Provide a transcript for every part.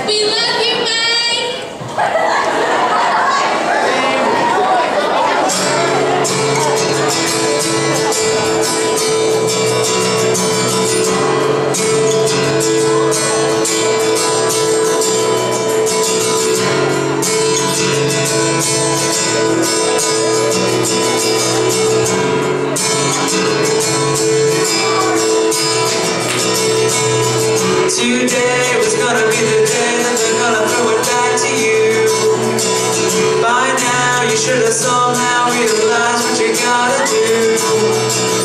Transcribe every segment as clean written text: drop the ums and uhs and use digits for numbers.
We love you, Mike! Today was gonna be the day that they're gonna throw it back to you. By now you should have somehow realized what you gotta do.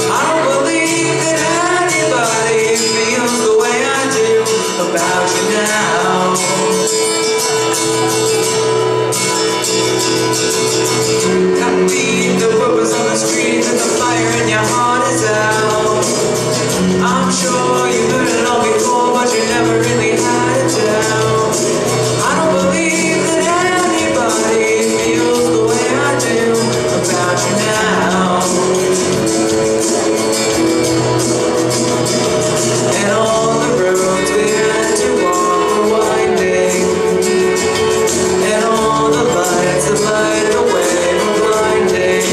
I don't believe that anybody feels the way I do about you now. Copy the words on the street and the fire in your heart is out. I'm sure you heard it all before, but you never really had it down. I don't believe that anybody feels the way I do about you now. And all the roads we had to walk were winding, and all the lights that light the way were blinding.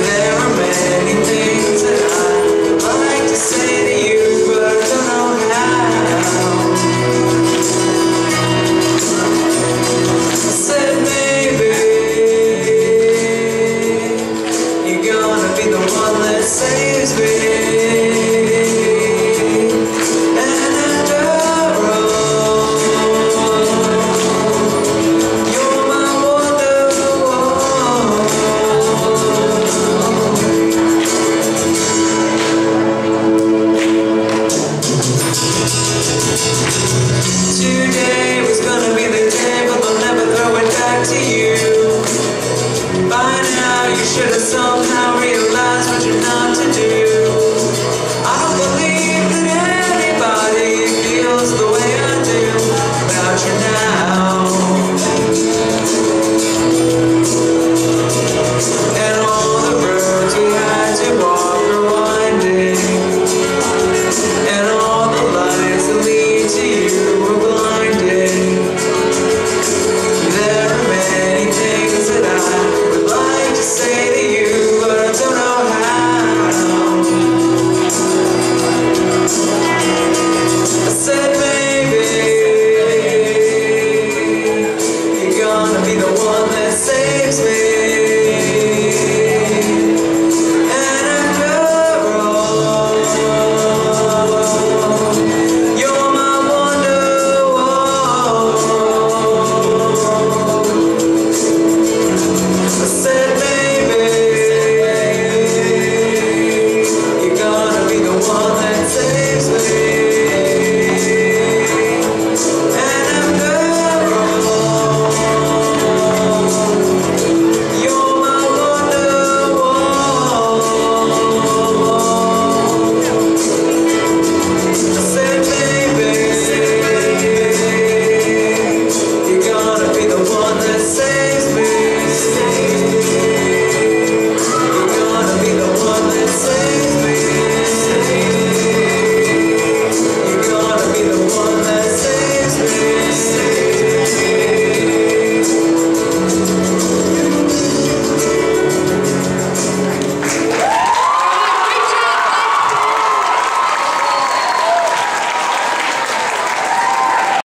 There are many things that I'd like to say to you, but I don't know how. I said maybe you're gonna be the one that saves me. And after all, you're my wonderwall. Today was gonna be the day, but they'll never throw it back to you. By now you should have somehow realized what you're not to do.